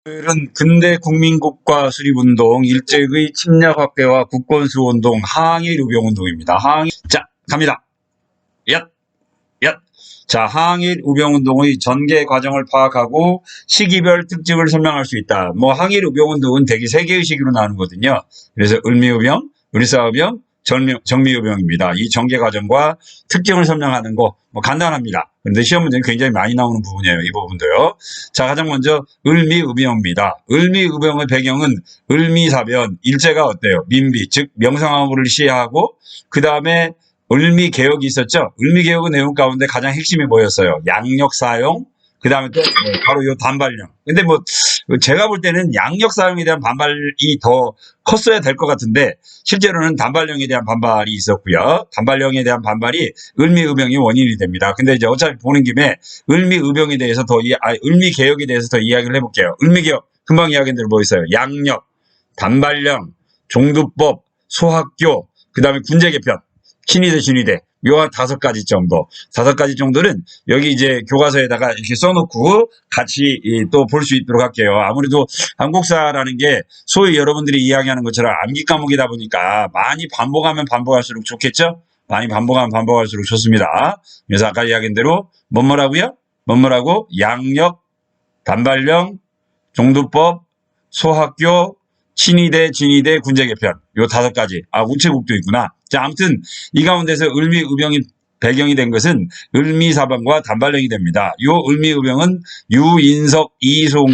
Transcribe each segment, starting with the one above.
오늘은 근대 국민국가 수립운동, 일제의 침략 확대와 국권수호운동, 항일우병운동입니다. 자, 갑니다. 얏, 얏. 자, 항일우병운동의 전개 과정을 파악하고 시기별 특징을 설명할 수 있다. 항일우병운동은 대개 세 개의 시기로 나누거든요. 그래서 을미우병, 을사우병, 정미우병입니다. 이 전개 과정과 특징을 설명하는 거 간단합니다. 그런데 시험 문제는 굉장히 많이 나오는 부분이에요. 이 부분도요. 자, 가장 먼저 을미의병입니다. 을미의병의 배경은 을미사변, 일제가 어때요? 민비, 즉 명성황후를 시해하고 그 다음에 을미개혁이 있었죠. 을미개혁의 내용 가운데 가장 핵심이 뭐였어요? 양력사용, 그 다음에 또 바로 요 단발령. 근데 제가 볼 때는 양력사용에 대한 반발이 더 컸어야 될 것 같은데 실제로는 단발령에 대한 반발이 있었고요. 단발령에 대한 반발이 을미의병이 원인이 됩니다. 근데 이제 어차피 보는 김에 을미의병에 대해서 을미개혁에 대해서 더 이야기를 해볼게요. 을미개혁 금방 이야기한 대로 뭐 있어요? 양력, 단발령, 종두법, 소학교, 그 다음에 군제개편, 친위대 요 한 5가지 정도. 5가지 정도는 여기 이제 교과서에다가 이렇게 써놓고 같이 또 볼 수 있도록 할게요. 아무래도 한국사라는 게 소위 여러분들이 이야기하는 것처럼 암기 과목이다 보니까 많이 반복하면 반복할수록 좋겠죠? 많이 반복하면 반복할수록 좋습니다. 그래서 아까 이야기한 대로 뭐라고요? 양력, 단발령, 종두법, 소학교, 친위대, 진위대, 군제개편. 요 5가지. 우체국도 있구나. 자, 아무튼 이 가운데서 을미의병이 배경이 된 것은 을미사변과 단발령이 됩니다. 요 을미의병은 유인석, 이송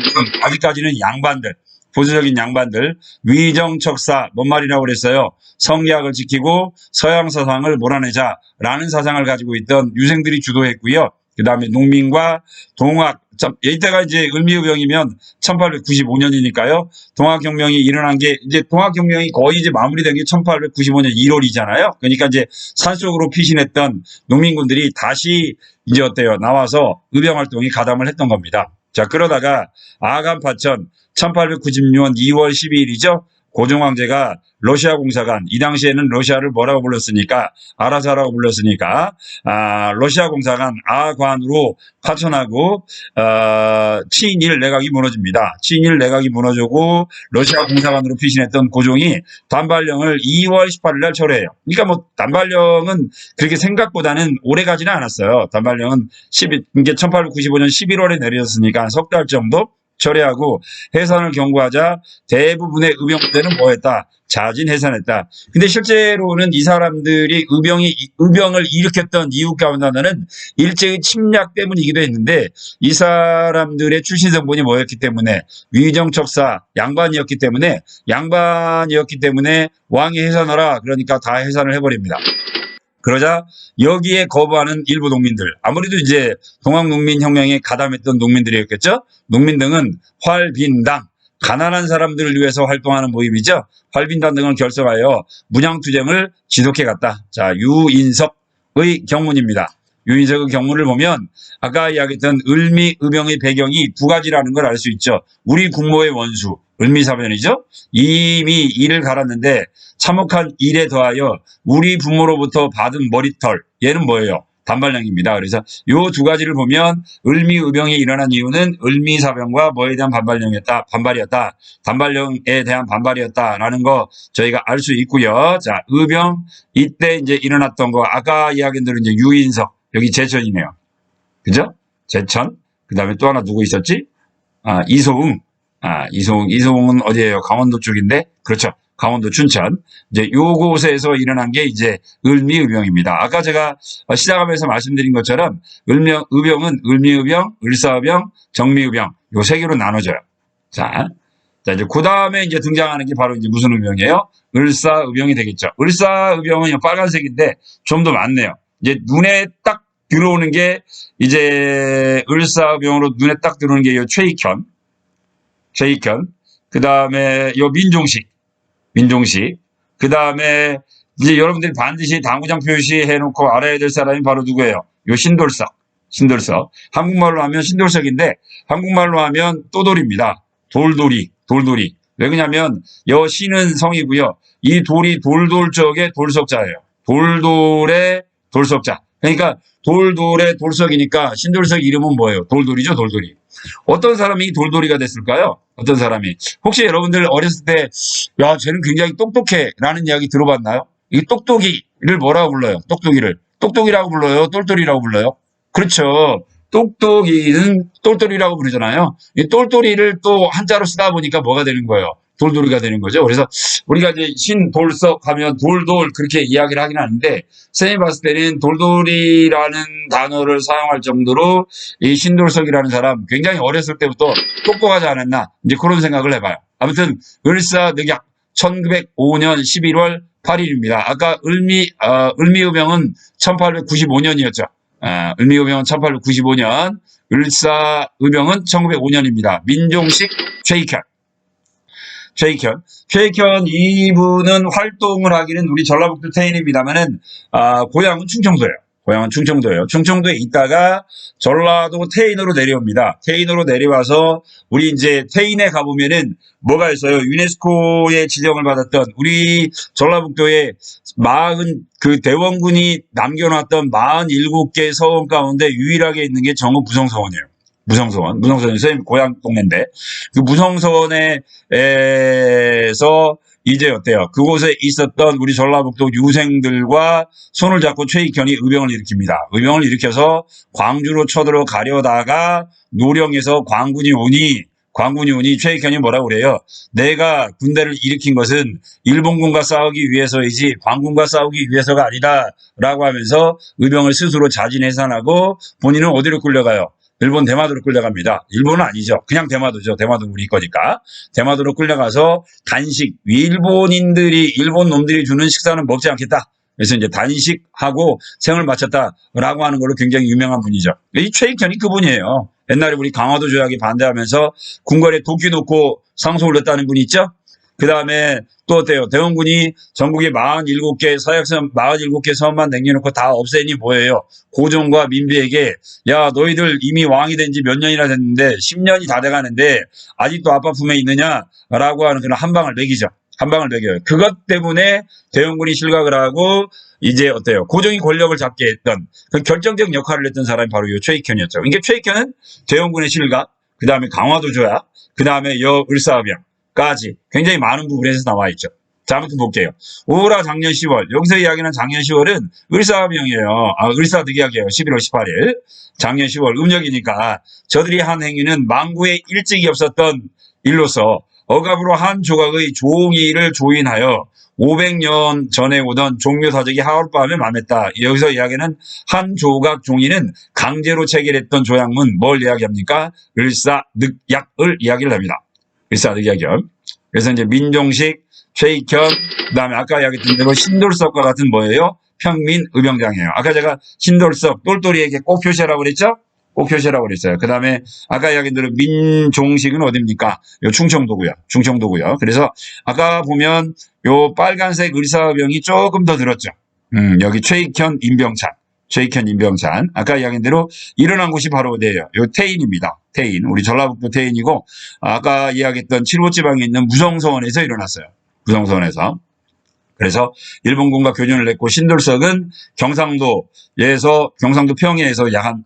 아직까지는 양반들, 보수적인 양반들, 위정척사 뭔 말이라고 그랬어요? 성리학을 지키고 서양 사상을 몰아내자라는 사상을 가지고 있던 유생들이 주도했고요. 그 다음에 농민과 동학, 이때가 이제 을미의병이면 1895년이니까요. 동학혁명이 일어난 게, 이제 동학혁명이 거의 이제 마무리된 게 1895년 1월이잖아요. 그러니까 이제 산속으로 피신했던 농민군들이 다시 이제 어때요? 나와서 의병활동이 가담을 했던 겁니다. 자, 그러다가 아간파천 1896년 2월 12일이죠. 고종황제가 러시아 공사관, 이 당시에는 러시아를 뭐라고 불렀으니까, 알아서 하라고 불렀으니까, 러시아 공사관 아관으로 파천하고, 친일 내각이 무너집니다. 친일 내각이 무너지고, 러시아 공사관으로 피신했던 고종이 단발령을 2월 18일 날 철회해요. 그러니까 단발령은 그렇게 생각보다는 오래 가지는 않았어요. 단발령은 이게 1895년 11월에 내려졌으니까 한 석 달 정도 철회하고 해산을 경고하자 대부분의 의병대는 뭐했다? 자진 해산했다. 근데 실제로는 이 사람들이 의병을 일으켰던 이유 가운데 하나는 일제의 침략 때문이기도 했는데 이 사람들의 출신 성분이 뭐였기 때문에 위정척사 양반이었기 때문에 왕이 해산하라 그러니까 다 해산을 해버립니다. 그러자 여기에 거부하는 일부 농민들, 아무래도 이제 동학농민혁명에 가담했던 농민들이었겠죠. 농민등은 활빈당, 가난한 사람들을 위해서 활동하는 모임이죠. 활빈당 등을 결성하여 문양투쟁을 지속해갔다. 자, 유인석의 경문입니다. 유인석의 경문을 보면 아까 이야기했던 을미의병의 배경이 2가지라는 걸 알 수 있죠. 우리 국모의 원수, 을미사변이죠. 이미 이를 갈았는데 참혹한 일에 더하여 우리 부모로부터 받은 머리털, 얘는 뭐예요? 단발령입니다. 그래서 요 2가지를 보면 을미의병이 일어난 이유는 을미사변과 뭐에 대한 반발이었다. 단발령에 대한 반발이었다라는 거 저희가 알 수 있고요. 자, 의병 이때 이제 일어났던 거 아까 이야기한 대로 이제 유인석, 여기 제천이네요. 그죠? 제천. 그다음에 또 하나 누구 있었지? 이소웅. 이소웅은 어디예요? 강원도 쪽인데. 그렇죠. 강원도 춘천. 이제 요곳에서 일어난 게 이제 을미의병입니다. 아까 제가 시작하면서 말씀드린 것처럼 의병은 을미의병, 을사의병, 정미의병 요 3개로 나눠져요. 자, 이제 그 다음에 이제 등장하는 게 바로 이제 무슨 의병이에요? 을사의병이 되겠죠. 을사의병은 빨간색인데 좀 더 많네요. 이제 눈에 딱 들어오는 게 이제 을사병으로 눈에 딱 들어오는 게 요 최익현. 그 다음에 요 민종식. 그 다음에 이제 여러분들이 반드시 당구장 표시해 놓고 알아야 될 사람이 바로 누구예요? 요 신돌석. 한국말로 하면 신돌석인데 한국말로 하면 또돌입니다. 돌돌이. 왜 그러냐면 여 신은 성이고요. 이 돌이 돌돌 쪽에 돌석자예요. 돌돌의 돌석자. 그러니까 돌돌의 돌석이니까 신돌석 이름은 뭐예요? 돌돌이죠, 돌돌이. 어떤 사람이 돌돌이가 됐을까요? 어떤 사람이. 혹시 여러분들 어렸을 때, 야, 쟤는 굉장히 똑똑해. 라는 이야기 들어봤나요? 이 똑똑이를 뭐라고 불러요? 똑똑이를. 똑똑이라고 불러요? 똘똘이라고 불러요? 그렇죠. 똑똑이는 똘똘이라고 부르잖아요. 이 똘똘이를 또 한자로 쓰다 보니까 뭐가 되는 거예요? 돌돌이가 되는 거죠. 그래서 우리가 이제 신돌석 하면 돌돌 그렇게 이야기를 하긴 하는데, 선생님이 봤을 때는 돌돌이라는 단어를 사용할 정도로 이 신돌석이라는 사람 굉장히 어렸을 때부터 똑똑하지 않았나, 이제 그런 생각을 해봐요. 아무튼 을사늑약 1905년 11월 8일입니다. 아까 을미의병은 1895년이었죠. 을미의병은 1895년, 을사의병은 1905년입니다. 민종식 최익현. 최익현 이분은 활동을 하기는 우리 전라북도 태인입니다만은, 고향은 충청도예요. 충청도에 있다가 전라도 태인으로 내려옵니다. 태인으로 내려와서 우리 이제 태인에 가보면은 뭐가 있어요? 유네스코의 지정을 받았던 우리 전라북도에 그 대원군이 남겨놨던 47개 서원 가운데 유일하게 있는 게 정읍 무성서원이에요. 무성서원, 선생님 고향 동네인데, 그 무성서원에서 이제 어때요? 그곳에 있었던 우리 전라북도 유생들과 손을 잡고 최익현이 의병을 일으킵니다. 의병을 일으켜서 광주로 쳐들어가려다가 노령에서 광군이 오니 최익현이 뭐라고 그래요? 내가 군대를 일으킨 것은 일본군과 싸우기 위해서이지 광군과 싸우기 위해서가 아니다 라고 하면서 의병을 스스로 자진해산하고 본인은 어디로 끌려가요? 일본 대마도로 끌려갑니다. 일본은 아니죠. 그냥 대마도죠. 대마도 우리 거니까. 대마도로 끌려가서 단식, 일본 놈들이 주는 식사는 먹지 않겠다. 그래서 이제 단식하고 생을 마쳤다라고 하는 걸로 굉장히 유명한 분이죠. 이 최익현이 그분이에요. 옛날에 우리 강화도 조약에 반대하면서 궁궐에 도끼 놓고 상소 올렸다는 분이 있죠. 그 다음에 또 어때요? 대원군이 전국에 47개 서약섬 47개 섬만 남겨놓고 다 없애니 뭐예요? 고종과 민비에게 야 너희들 이미 왕이 된 지 몇 년이나 됐는데 10년이 다 돼가는데 아직도 아빠 품에 있느냐라고 하는 그런 한 방을 매기죠. 한 방을 매겨요. 그것 때문에 대원군이 실각을 하고 이제 어때요? 고종이 권력을 잡게 했던 그 결정적 역할을 했던 사람이 바로 이 최익현이었죠. 그러니까 최익현은 대원군의 실각, 그 다음에 강화도 조약, 그 다음에 을사병 까지 굉장히 많은 부분에서 나와 있죠. 자, 아무튼 볼게요. 오라 작년 10월. 여기서 이야기하는 작년 10월은 을사병이에요. 을사득약이에요. 11월 18일. 작년 10월 음력이니까 저들이 한 행위는 망구에 일찍이 없었던 일로서 억압으로 한 조각의 종이를 조인하여 500년 전에 오던 종묘사적이 하룻밤에 맘했다. 여기서 이야기는 한 조각 종이는 강제로 체결했던 조약문 뭘 이야기합니까? 을사늑약을 이야기를 합니다. 을사늑약이요. 그래서 이제 민종식, 최익현, 그 다음에 아까 이야기했던 대로 신돌석과 같은 뭐예요? 평민 의병장이에요. 아까 제가 신돌석, 똘똘이에게 꼭 표시하라고 그랬죠? 꼭 표시하라고 그랬어요. 그 다음에 아까 이야기한 대로 민종식은 어딥니까? 요 충청도고요. 그래서 아까 보면 요 빨간색 을사병이 조금 더 들었죠. 여기 최익현, 임병찬. 아까 이야기한 대로 일어난 곳이 바로 어디예요? 요 태인입니다. 태인. 우리 전라북도 태인이고, 아까 이야기했던 칠호지방에 있는 무성서원에서 일어났어요. 무성서원에서. 그래서 일본군과 교전을 했고, 신돌석은 경상도 평야에서 약 한,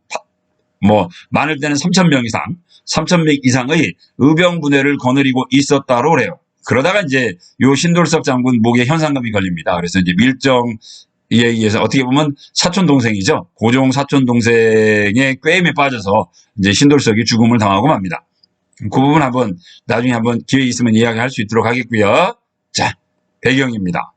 많을 때는 3,000명 이상의 의병 부대를 거느리고 있었다고 그래요. 그러다가 이제 요 신돌석 장군 목에 현상금이 걸립니다. 그래서 이제 밀정, 에 의해서 어떻게 보면 사촌 동생이죠. 고종 사촌 동생의 꾀임에 빠져서 이제 신돌석이 죽음을 당하고 맙니다. 그 부분 나중에 한번 기회 있으면 이야기할 수 있도록 하겠고요. 자, 배경입니다.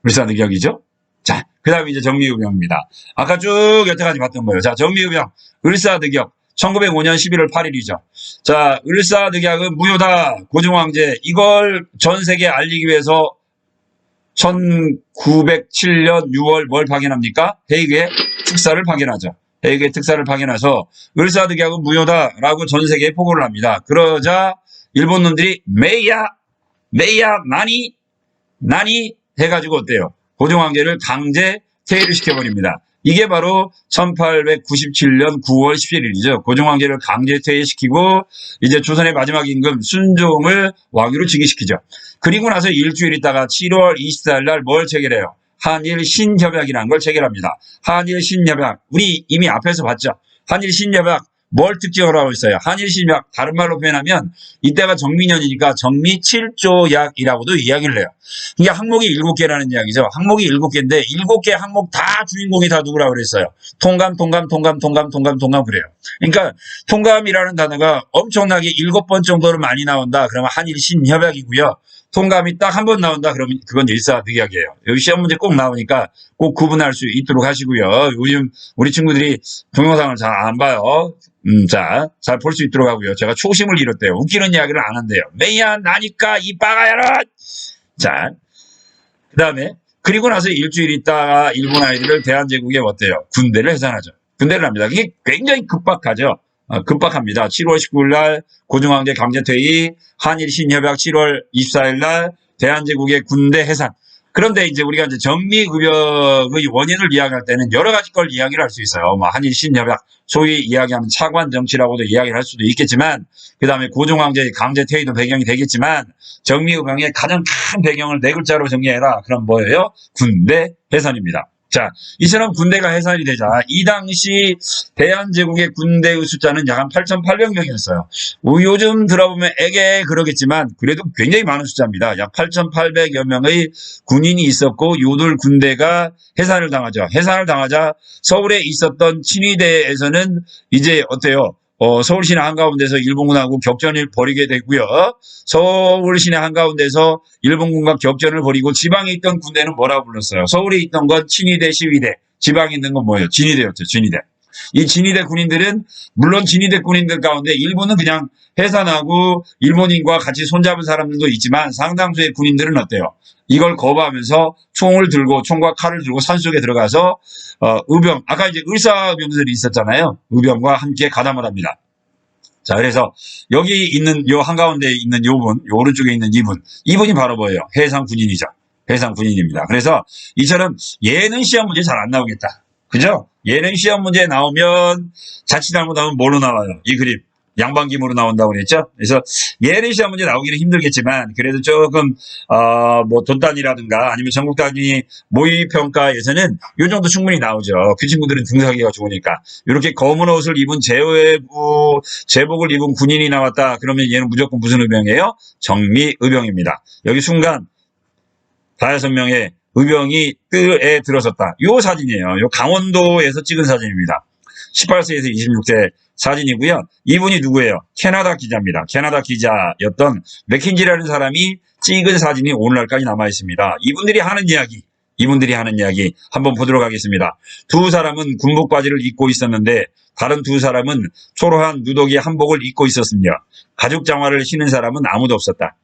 을사늑약이죠. 자, 그 다음에 이제 정미의병입니다. 아까 쭉 여태까지 봤던 거예요. 자, 정미의병, 을사늑약. 1905년 11월 8일이죠. 자, 을사늑약은 무효다. 고종황제. 이걸 전 세계에 알리기 위해서 1907년 6월 뭘 파견합니까? 해외 특사를 파견하죠. 해외 특사를 파견해서 을사늑약은 무효다라고 전 세계에 포고를 합니다. 그러자 일본 놈들이 메이야 나니 해가지고 어때요? 고종황제를 강제 퇴위를 시켜버립니다. 이게 바로 1897년 9월 17일이죠. 고종황제를 강제 퇴위시키고 이제 조선의 마지막 임금 순종을 왕위로 즉위시키죠. 그리고 나서 일주일 있다가 7월 24일 날 뭘 체결해요? 한일 신협약이라는 걸 체결합니다. 한일 신협약. 우리 이미 앞에서 봤죠. 한일 신협약 뭘 특징으로 하고 있어요? 한일신협약, 다른 말로 표현하면 이때가 정미년이니까 정미 7조약이라고도 이야기를 해요. 이게 항목이 7개라는 이야기죠. 항목이 7개인데 7개 항목 다 주인공이 다 누구라고 그랬어요? 통감 그래요. 그러니까 통감이라는 단어가 엄청나게 7번 정도로 많이 나온다. 그러면 한일신협약이고요. 통감이 딱 한 번 나온다. 그러면 그건 일사득약이에요. 여기 시험 문제 꼭 나오니까 꼭 구분할 수 있도록 하시고요. 요즘 우리 친구들이 동영상을 잘 안 봐요. 자, 잘 볼 수 있도록 하고요. 제가 초심을 잃었대요. 웃기는 이야기를 안 한대요. 매야 나니까 이 빠가야라. 자, 그 다음에 그리고 나서 일주일 있다가 일본 아이들을 대한제국에 어때요? 군대를 해산하죠. 군대를 합니다. 이게 굉장히 급박하죠. 급박합니다. 7월 19일 날 고종황제 강제퇴위, 한일신협약 7월 24일 날 대한제국의 군대 해산. 그런데 이제 우리가 이제 정미급역의 원인을 이야기할 때는 여러 가지 걸 이야기를 할 수 있어요. 뭐 한일신협약, 소위 이야기하면 차관 정치라고도 이야기를 할 수도 있겠지만, 그 다음에 고종황제의 강제퇴위도 배경이 되겠지만, 정미급역의 가장 큰 배경을 네 글자로 정리해라. 그럼 뭐예요? 군대 해산입니다. 자, 이처럼 군대가 해산이 되자 이 당시 대한제국의 군대의 숫자는 약 한 8,800명이었어요. 요즘 들어보면 에게 그러겠지만 그래도 굉장히 많은 숫자입니다. 약 8,800여 명의 군인이 있었고 요들 군대가 해산을 당하죠. 해산을 당하자 서울에 있었던 친위대에서는 이제 어때요? 서울 시내 한가운데서 일본군하고 격전을 벌이게 되고요. 서울 시내 한가운데서 일본군과 격전을 벌이고 지방에 있던 군대는 뭐라고 불렀어요? 서울에 있던 건 친위대, 시위대, 지방에 있는 건 뭐예요? 진위대였죠. 진위대. 이 진위대 군인들은 물론 진위대 군인들 가운데 일부는 그냥 해산하고 일본인과 같이 손잡은 사람들도 있지만 상당수의 군인들은 어때요? 이걸 거부하면서 총을 들고 총과 칼을 들고 산속에 들어가서 의병, 아까 이제 의사병들이 있었잖아요. 의병과 함께 가담을 합니다. 자, 그래서 여기 있는 요 한가운데 있는 요분, 요 오른쪽에 있는 이분이 바로 뭐예요? 해상 군인이죠. 해상 군인입니다. 그래서 이처럼 예는 시험 문제 잘 안 나오겠다. 그죠? 예는 시험 문제 나오면 자칫 잘못하면 뭘로 나와요? 이 그림. 양반김으로 나온다고 그랬죠? 그래서 예는 시험 문제 나오기는 힘들겠지만 그래도 조금 뭐 돈단위라든가 아니면 전국 단위 모의평가에서는 요 정도 충분히 나오죠. 그 친구들은 등사하기가 좋으니까. 이렇게 검은 옷을 입은 제복을 입은 군인이 나왔다. 그러면 얘는 무조건 무슨 의병이에요? 정미의병입니다. 여기 순간 5명의 의병이 뜰에 들어섰다. 요 사진이에요. 요 강원도에서 찍은 사진입니다. 18세에서 26세 사진이고요. 이분이 누구예요? 캐나다 기자입니다. 캐나다 기자였던 맥킨지라는 사람이 찍은 사진이 오늘날까지 남아 있습니다. 이분들이 하는 이야기 한번 보도록 하겠습니다. 두 사람은 군복 바지를 입고 있었는데 다른 두 사람은 초록한 누더기 한복을 입고 있었습니다. 가죽 장화를 신은 사람은 아무도 없었다.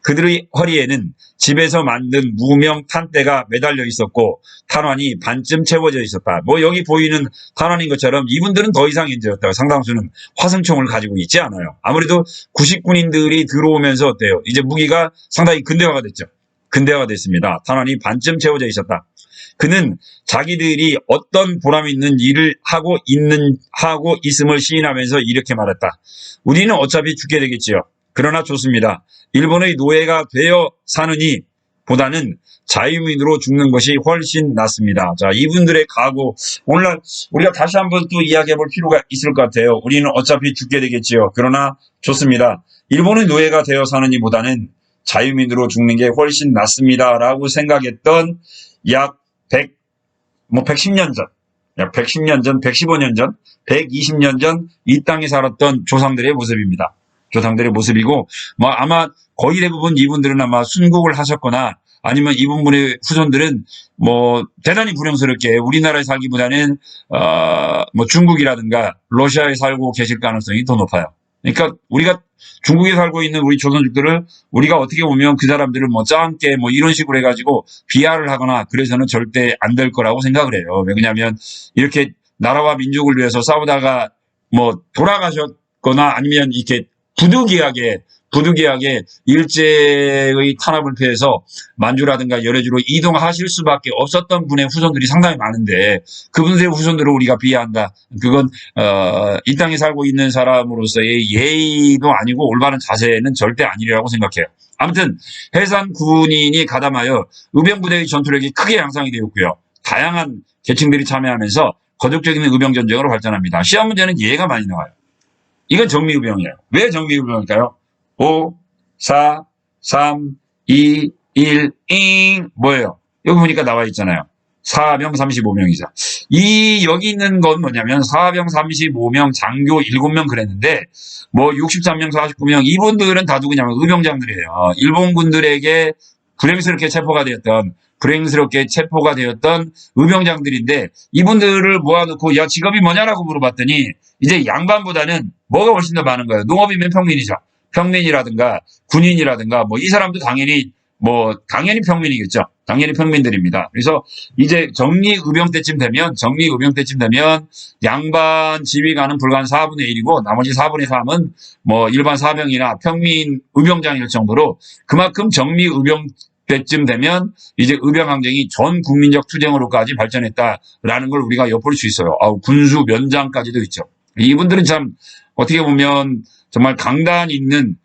그들의 허리에는 집에서 만든 무명 탄대가 매달려 있었고 탄환이 반쯤 채워져 있었다. 뭐 여기 보이는 탄환인 것처럼 이분들은 더 이상 이제 상당수는 화승총을 가지고 있지 않아요. 아무래도 구식군인들이 들어오면서 어때요? 이제 무기가 상당히 근대화가 됐죠. 근대화가 됐습니다. 탄환이 반쯤 채워져 있었다. 그는 자기들이 어떤 보람 있는 일을 하고 있음을 시인하면서 이렇게 말했다. 우리는 어차피 죽게 되겠지요. 그러나 좋습니다. 일본의 노예가 되어 사느니 보다는 자유민으로 죽는 것이 훨씬 낫습니다. 자, 이분들의 각오. 오늘날 우리가 다시 한번 또 이야기해 볼 필요가 있을 것 같아요. 우리는 어차피 죽게 되겠지요. 그러나 좋습니다. 일본의 노예가 되어 사느니 보다는 자유민으로 죽는 게 훨씬 낫습니다. 라고 생각했던 약 110년 전, 약 110년 전, 115년 전, 120년 전 이 땅에 살았던 조상들의 모습입니다. 조상들의 모습이고, 뭐 아마 거의 대부분 이분들은 아마 순국을 하셨거나 아니면 이분들의 후손들은 뭐 대단히 불행스럽게 우리나라에 살기보다는 뭐 중국이라든가 러시아에 살고 계실 가능성이 더 높아요. 그러니까 우리가 중국에 살고 있는 우리 조선족들을 우리가 어떻게 보면 그 사람들을 뭐 짱깨 뭐 이런 식으로 해가지고 비하를 하거나 그래서는 절대 안 될 거라고 생각을 해요. 왜냐하면 이렇게 나라와 민족을 위해서 싸우다가 뭐 돌아가셨거나 아니면 이렇게 부득이하게 일제의 탄압을 피해서 만주라든가 여래주로 이동하실 수밖에 없었던 분의 후손들이 상당히 많은데 그분들의 후손들을 우리가 비하한다. 그건 이 땅에 살고 있는 사람으로서의 예의도 아니고 올바른 자세는 절대 아니라고 생각해요. 아무튼 해산 군인이 가담하여 의병부대의 전투력이 크게 양상이 되었고요. 다양한 계층들이 참여하면서 거듭적인 의병 전쟁으로 발전합니다. 시험 문제는 예가 많이 나와요. 이건 정미의병이에요. 왜 정미의병일까요? 5, 4, 3, 2, 1, 잉. 뭐예요? 여기 보니까 나와 있잖아요. 4병 35명이자. 여기 있는 건 뭐냐면 4병 35명, 장교 7명 그랬는데, 뭐 63명, 49명, 이분들은 다 누구냐면 의병장들이에요. 일본군들에게 불행스럽게 체포가 되었던 의병장들인데, 이분들을 모아놓고, 야, 직업이 뭐냐라고 물어봤더니, 이제 양반보다는 뭐가 훨씬 더 많은 거예요. 농업이면 평민이죠. 평민이라든가, 군인이라든가, 뭐, 이 사람도 당연히 평민이겠죠. 당연히 평민들입니다. 그래서 이제 정리의병 때쯤 되면 양반 지휘관은 불과 한 4분의 1이고 나머지 4분의 3은 뭐 일반 사병이나 평민 의병장일 정도로 그만큼 정리의병 때쯤 되면 이제 의병항쟁이 전 국민적 투쟁으로까지 발전했다라는 걸 우리가 엿볼 수 있어요. 군수 면장까지도 있죠. 이분들은 참 어떻게 보면 정말 강단 있는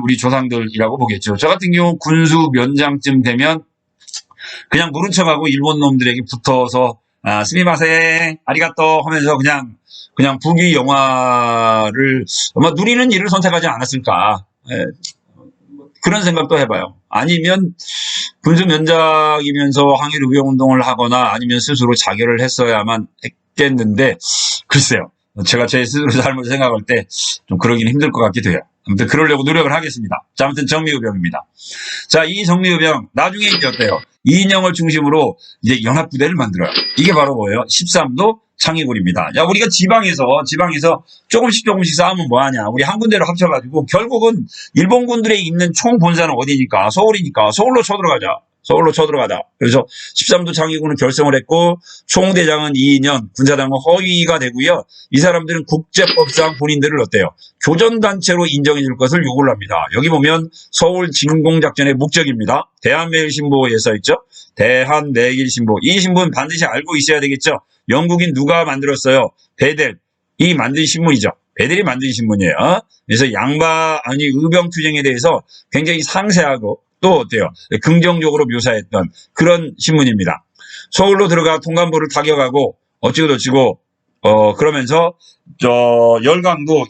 우리 조상들이라고 보겠죠. 저 같은 경우 군수 면장쯤 되면 그냥 모른 척하고 일본 놈들에게 붙어서 스미마세 아리가또 하면서 그냥 북이 영화를 아마 누리는 일을 선택하지 않았을까. 그런 생각도 해봐요. 아니면 군수 면장이면서 항일 의병운동을 하거나 아니면 스스로 자결을 했어야만 했겠는데 글쎄요. 제가 제 스스로 잘못 생각할 때 좀 그러기는 힘들 것 같기도 해요. 아무튼 그러려고 노력을 하겠습니다. 자, 아무튼 정미의병입니다. 자, 이 정미의병 나중에 이제 어때요? 이인영을 중심으로 이제 연합부대를 만들어요. 이게 바로 뭐예요? 13도 창의군입니다. 야, 우리가 지방에서 조금씩 싸우면 뭐하냐? 우리 한 군데로 합쳐가지고 결국은 일본군들의 있는 총 본사는 어디니까? 서울이니까 서울로 쳐들어가자. 그래서 13도 창의군은 결성을 했고 총대장은 이인영, 군사당은 허위가 되고요. 이 사람들은 국제법상 본인들을 어때요? 교전단체로 인정해 줄 것을 요구를 합니다. 여기 보면 서울 진공작전의 목적입니다. 대한매일신보에 써있죠. 대한매일신보. 이 신보는 반드시 알고 있어야 되겠죠. 영국인 누가 만들었어요? 베델이 만든 신문이죠. 베델이 만든 신문이에요. 그래서 의병투쟁에 대해서 굉장히 상세하고 또 어때요? 긍정적으로 묘사했던 그런 신문입니다. 서울로 들어가 통감부를 타격하고 어찌고저찌고 그러면서 열강도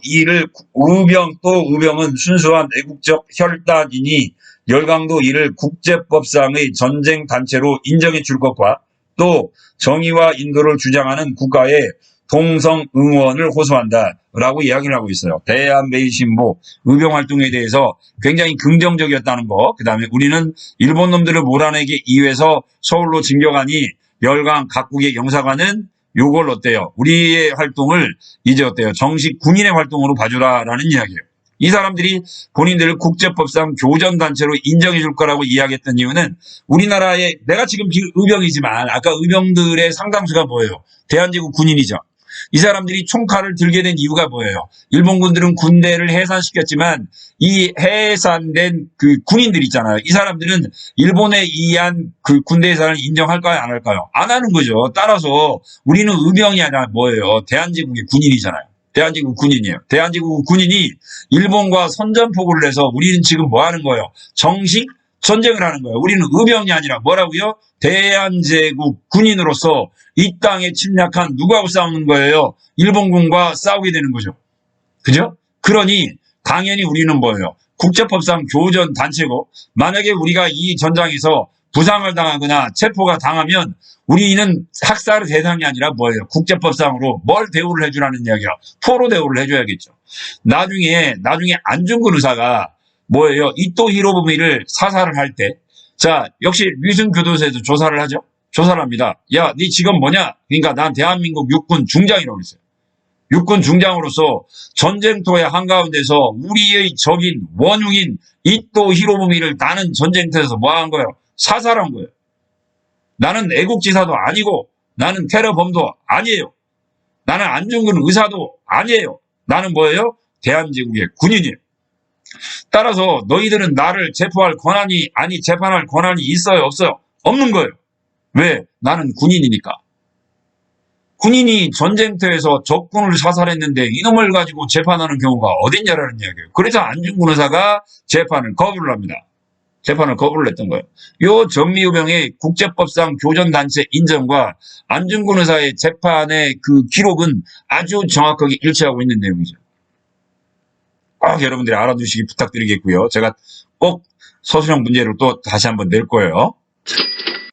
의병은 순수한 애국적 혈단이니 열강도 이를 국제법상의 전쟁 단체로 인정해 줄 것과 또 정의와 인도를 주장하는 국가의 동성 응원을 호소한다라고 이야기를 하고 있어요. 대한매일신보 의병활동에 대해서 굉장히 긍정적이었다는 거. 그 다음에 우리는 일본 놈들을 몰아내기 위해서 서울로 진격하니 열강 각국의 영사관은 요걸 어때요? 우리의 활동을 이제 어때요? 정식 군인의 활동으로 봐주라라는 이야기예요. 이 사람들이 본인들을 국제법상 교전단체로 인정해 줄 거라고 이야기했던 이유는 우리나라의 내가 지금 의병이지만 아까 의병들의 상당수가 뭐예요? 대한제국 군인이죠. 이 사람들이 총칼을 들게 된 이유가 뭐예요? 일본군들은 군대를 해산시켰지만 이 해산된 그 군인들 있잖아요. 이 사람들은 일본에 의한 그 군대 해산을 인정할까요? 안 할까요? 안 하는 거죠. 따라서 우리는 의병이 아니라 뭐예요? 대한제국의 군인이잖아요. 대한제국 군인이에요. 대한제국 군인이 일본과 선전포고를 해서 우리는 지금 뭐 하는 거예요? 정식 전쟁을 하는 거예요. 우리는 의병이 아니라 뭐라고요? 대한제국 군인으로서 이 땅에 침략한 누구하고 싸우는 거예요? 일본군과 싸우게 되는 거죠. 그죠? 그러니 당연히 우리는 뭐예요? 국제법상 교전 단체고 만약에 우리가 이 전장에서 부상을 당하거나 체포가 당하면 우리는 학살의 대상이 아니라 뭐예요? 국제법상으로 뭘 대우를 해주라는 이야기야. 포로 대우를 해줘야겠죠. 나중에 안중근 의사가 뭐예요? 이토 히로부미를 사살을 할 때, 자, 역시 류승 교도소에서 조사를 하죠? 조사를 합니다. 야, 네 직업 뭐냐? 그러니까 난 대한민국 육군 중장이라고 그랬어요. 육군 중장으로서 전쟁터의 한가운데서 우리의 적인 원흉인 이토 히로부미를 나는 전쟁터에서 뭐 한 거예요? 사살한 거예요. 나는 애국지사도 아니고 나는 테러범도 아니에요. 나는 안중근 의사도 아니에요. 나는 뭐예요? 대한제국의 군인이에요. 따라서 너희들은 나를 재판할 권한이 있어요? 없어요? 없는 거예요. 왜? 나는 군인이니까. 군인이 전쟁터에서 적군을 사살했는데 이놈을 가지고 재판하는 경우가 어딨냐라는 이야기예요. 그래서 안중근 의사가 재판을 거부를 합니다. 재판을 거부를 했던 거예요. 요 정미의병의 국제법상 교전단체 인정과 안중근 의사의 재판의 그 기록은 아주 정확하게 일치하고 있는 내용이죠. 꼭 여러분들이 알아두시기 부탁드리겠고요. 제가 꼭 서술형 문제를 또 다시 한번 낼 거예요.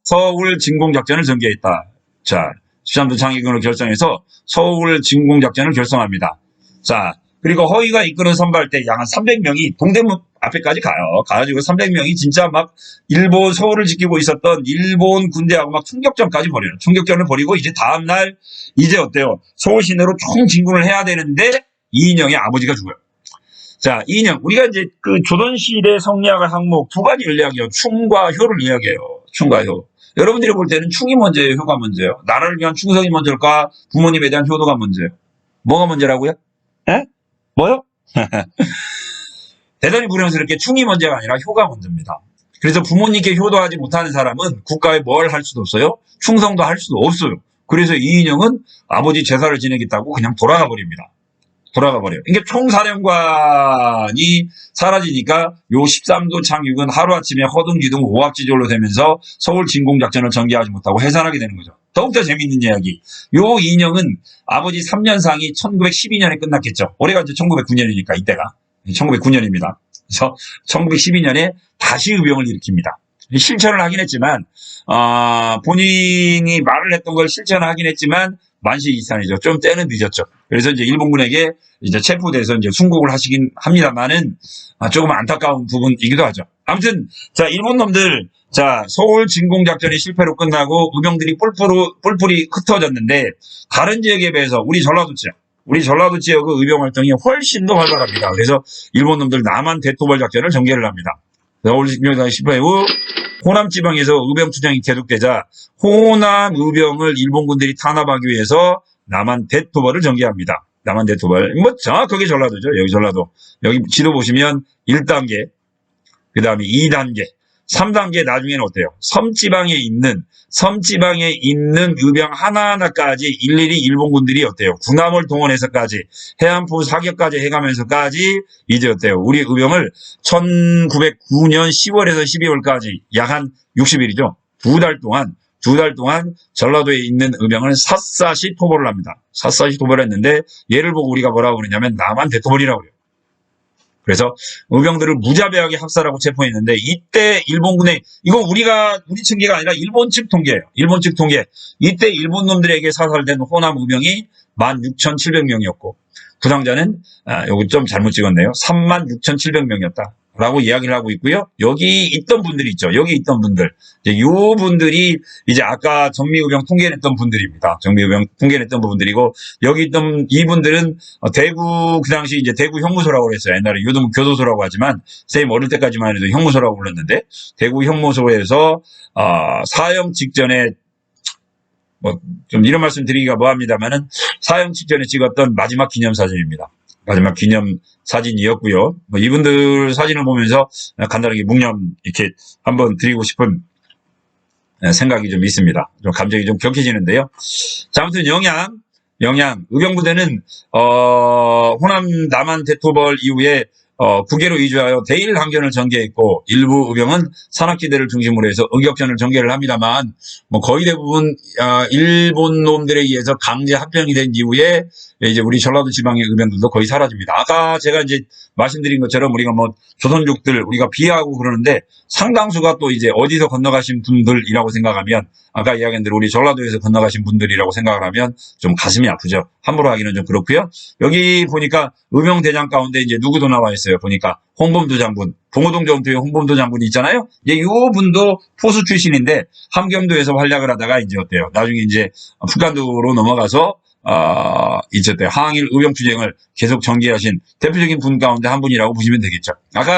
서울 진공작전을 전개했다. 자, 13도 장기군을 결성해서 서울 진공작전을 결성합니다. 자, 그리고 허위가 이끄는 선발대 약 한 300명이 동대문 앞에까지 가요. 가가지고 300명이 진짜 막 일본 서울을 지키고 있었던 일본 군대하고 막 총격전까지 벌여요. 총격전을 벌이고 이제 다음날 이제 어때요? 서울 시내로 총 진군을 해야 되는데 이인영의 아버지가 죽어요. 자, 이인영. 우리가 이제 그 조선시대 성리학의 항목 두 가지를 이야기해요. 충과 효를 이야기해요. 충과 효. 여러분들이 볼 때는 충이 먼저예요? 효가 먼저예요? 나라를 위한 충성이 먼저일까? 부모님에 대한 효도가 먼저예요? 뭐가 먼저라고요? 에? 뭐요? 대단히 불행스럽게 충이 먼저가 아니라 효가 먼저입니다. 그래서 부모님께 효도하지 못하는 사람은 국가에 뭘 할 수도 없어요. 충성도 할 수도 없어요. 그래서 이인영은 아버지 제사를 지내겠다고 그냥 돌아가 버립니다. 돌아가 버려요. 이게 총사령관이 사라지니까 요 13도 창륙은 하루아침에 허둥지둥 오합지졸로 되면서 서울 진공작전을 전개하지 못하고 해산하게 되는 거죠. 더욱더 재미있는 이야기. 요 이인영은 아버지 3년상이 1912년에 끝났겠죠. 올해가 이제 1909년이니까 이때가 1909년입니다. 그래서 1912년에 다시 의병을 일으킵니다. 실천을 하긴 했지만 본인이 말을 했던 걸 실천을 하긴 했지만 만시이산이죠. 좀 때는 늦었죠. 그래서 이제 일본군에게 이제 체포돼서 이제 순국을 하시긴 합니다만은 조금 안타까운 부분이기도 하죠. 아무튼 자, 일본 놈들 자, 서울 진공작전이 실패로 끝나고 의병들이 뿔뿔이 흩어졌는데 다른 지역에 비해서 우리 전라도 지역의 의병 활동이 훨씬 더 활발합니다. 그래서 일본 놈들 남한 대토벌 작전을 전개를 합니다. 서울 진공작전이 실패 후 호남 지방에서 의병 투쟁이 계속되자 호남 의병을 일본군들이 탄압하기 위해서 남한 대토벌을 전개합니다. 남한 대토벌. 뭐 정확하게 전라도죠. 여기 전라도. 여기 지도 보시면 1단계, 그 다음에 2단계, 3단계 나중에는 어때요? 섬지방에 있는 의병 하나하나까지 일일이 일본군들이 어때요? 군함을 동원해서까지 해안포 사격까지 해가면서까지 이제 어때요? 우리 의병을 1909년 10월에서 12월까지 약 한 60일이죠. 두 달 동안 전라도에 있는 의병을 샅샅이 토벌을 합니다. 샅샅이 토벌을 했는데 얘를 보고 우리가 뭐라고 그러냐면 남한 대토벌이라고 그래요. 그래서 의병들을 무자비하게 학살하고 체포했는데 이때 일본군의 이거 우리 통계가 아니라 일본 측 통계예요. 일본 측 통계. 이때 일본 놈들에게 사살된 호남 의병이 16,700명이었고 부상자는 여기 좀 잘못 찍었네요. 36,700명이었다. 라고 이야기를 하고 있고요. 여기 있던 분들이 있죠. 여기 있던 분들. 이제 요 분들이 이제 아까 정미의병 통계냈던 분들입니다. 정미의병 통계냈던 분들이고 여기 있던 이분들은 대구 그 당시 이제 대구 형무소라고 그랬어요. 옛날에 요즘 교도소라고 하지만 선생님 어릴 때까지만 해도 형무소라고 불렀는데 대구 형무소에서 사형 직전에 뭐 좀 이런 말씀 드리기가 뭐합니다만은 사형 직전에 찍었던 마지막 기념사진입니다. 마지막 기념 사진이었고요. 뭐 이분들 사진을 보면서 간단하게 묵념 이렇게 한번 드리고 싶은 생각이 좀 있습니다. 좀 감정이 좀 격해지는데요. 자, 아무튼 영양 의병부대는 호남 남한 대토벌 이후에 국외로 이주하여 대일 항전을 전개했고 일부 의병은 산악지대를 중심으로 해서 의격전을 전개를 합니다만 뭐 거의 대부분 일본 놈들에 의해서 강제 합병이 된 이후에 이제 우리 전라도 지방의 의병들도 거의 사라집니다. 아까 제가 이제 말씀드린 것처럼 우리가 뭐 조선족들 우리가 비하하고 그러는데 상당수가 또 이제 어디서 건너가신 분들이라고 생각하면 아까 이야기한 대로 우리 전라도에서 건너가신 분들이라고 생각을 하면 좀 가슴이 아프죠. 함부로 하기는 좀 그렇고요. 여기 보니까 의병대장 가운데 이제 누구도 나와 있어요. 보니까 홍범도 장군, 봉오동 전투의 홍범도 장군이 있잖아요. 이제 요 분도 포수 출신인데 함경도에서 활약을 하다가 이제 어때요? 나중에 이제 북한도로 넘어가서 이제 항일 의병 투쟁을 계속 전개하신 대표적인 분 가운데 한 분이라고 보시면 되겠죠. 아까